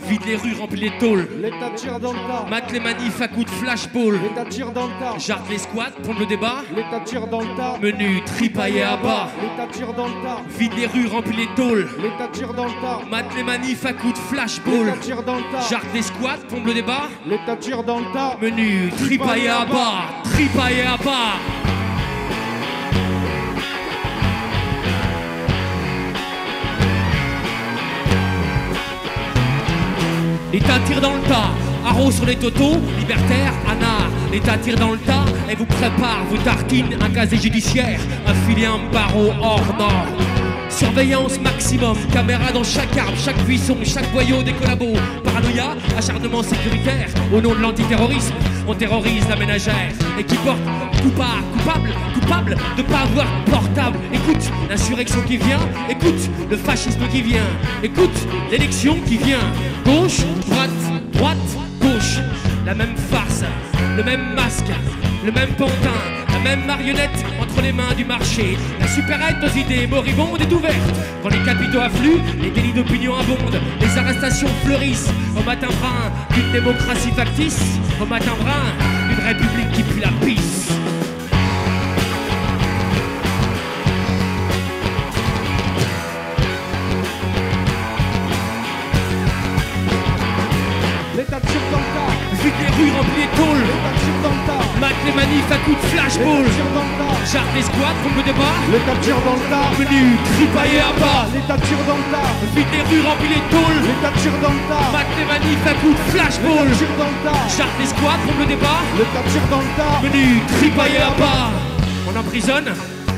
Vide les rues, remplis les tôles. L'État tire dans le tas. Mate les manifs à coups de flashball. L'État tire dans le tas. Jarde les squats, pompe le débat. L'État tire dans le tas. Menu, tripaillé à bas. L'État tire dans le tas. Vide les rues, remplis les tôles. L'État tire dans le tas. Mate les manifs à coups de flashball. L'État tire dans le tas. Jarde les squats, pompe le débat. L'État tire dans le tas. Menu, tripaillé à bas. Tripaillé à bas. L'État tire dans le tas, haro sur les totos, libertaire, anard. L'État tire dans le tas et vous prépare vos tartines, un casier judiciaire, un filet, un barreau hors norme. Surveillance maximum, caméra dans chaque arbre, chaque buisson, chaque boyau des collabos. Paranoïa, acharnement sécuritaire, au nom de l'antiterrorisme, on terrorise la ménagère. Et qui porte coupable de pas avoir de portable. Écoute l'insurrection qui vient, écoute le fascisme qui vient, écoute l'élection qui vient. Gauche, droite, gauche. La même farce, le même masque, le même pantin, la même marionnette entre les mains du marché. La supérette aux idées moribondes est ouverte. Quand les capitaux affluent, les délits d'opinion abondent. Les arrestations fleurissent au matin brun d'une démocratie factice, au matin brun d'une république qui pue la pisse. L'État tire dans le tas. Vide les rues, remplis les tôles. L'État tire dans le tas. Mate les manifs à coups de flashball. L'État tire dans le tas. Jarde les squats, pompe le débat. L'État tire dans le tas. Menu, tripaillé à bas. L'État tire dans le tas. Vide les rues, remplis les tôles. L'État tire dans le tas. Mate les manifs à coups de flashball. L'État tire dans le tas. Jarde les squats, pompe le débat. L'État tire dans le tas. Menu, tripaillé à bas. On emprisonne,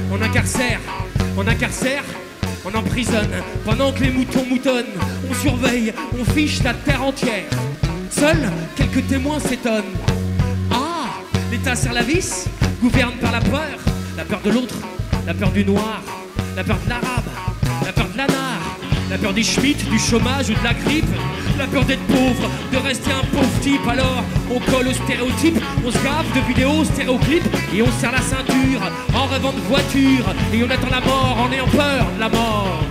on incarcère, on incarcère, on emprisonne. Pendant que les moutons moutonnent, on surveille, on fiche la terre entière. Seuls quelques témoins s'étonnent. Ah, l'État serre la vis, gouverne par la peur de l'autre, la peur du noir, la peur de l'arabe, la peur de l'anard, la peur des schmitts, du chômage ou de la grippe, la peur d'être pauvre, de rester un pauvre type. Alors on colle aux stéréotypes, on se gave de vidéos stéréoclips et on serre la ceinture en rêvant de voiture et on attend la mort en ayant peur de la mort.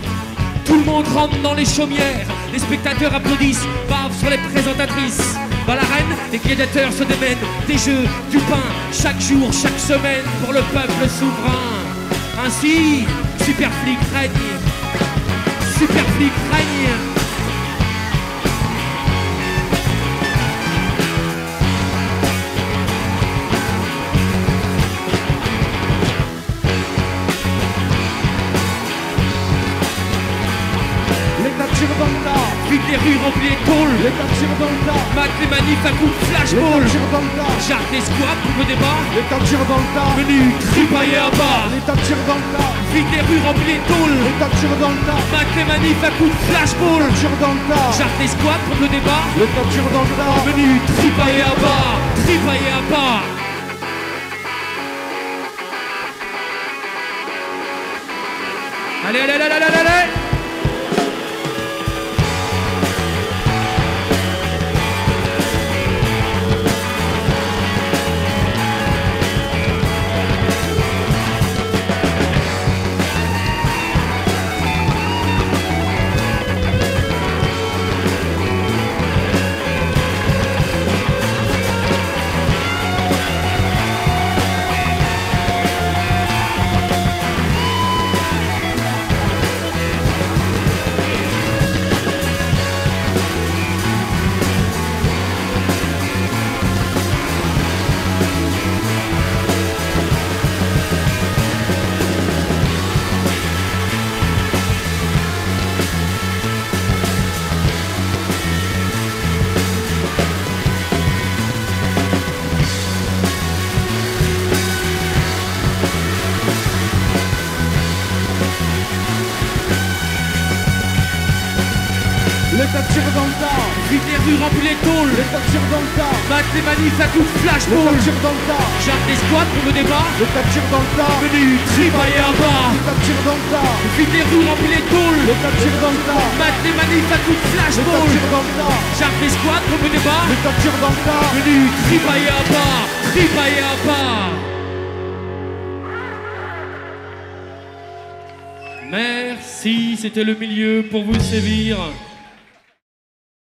Tout le monde rentre dans les chaumières, les spectateurs applaudissent, bavent sur les présentatrices. Dans l'arène, les gladiateurs se démènent, des jeux, du pain, chaque jour, chaque semaine, pour le peuple souverain. Ainsi, Superflic règne, Superflic règne. L'État tire dans le tas. Vide les rues, remplis les tôles. L'État tire dans le tas. Mate les manifs à coups de flashball. L'État tire dans le tas. Jarde les squats, pour le débat. L'État tire dans le tas. Menu, tripaillé à bas. L'État tire dans le tas. Vide les rues, remplis les tôles. L'État tire dans le tas. Mate les manifs à coups de flashball. L'État tire dans le tas. Jarde les squats, pour le débat. L'État tire dans le tas. Menu, tripaillé à bas. Tripaillé à bas. Allez, allez, allez, allez, allez, allez. L'État tire dans le tas. Vide les rues, remplis les tôles. L'État tire dans le tas. Mate les manifs à coups de flashball. L'État tire dans le tas. Jarde les squats, pour le débat. L'État tire dans le tas. Menu, tripaillé à bas. L'État tire dans le tas. Vide les rues, remplis les tôles. L'État tire dans le tas. Mate les manifs à coups de L'État flashball. tire dans le tas. Jarde les squats, pour le débat. L'État tire dans le tas. Menu, tripaillé à bas. Tripaillé à bas. Merci, c'était le milieu pour vous sévir.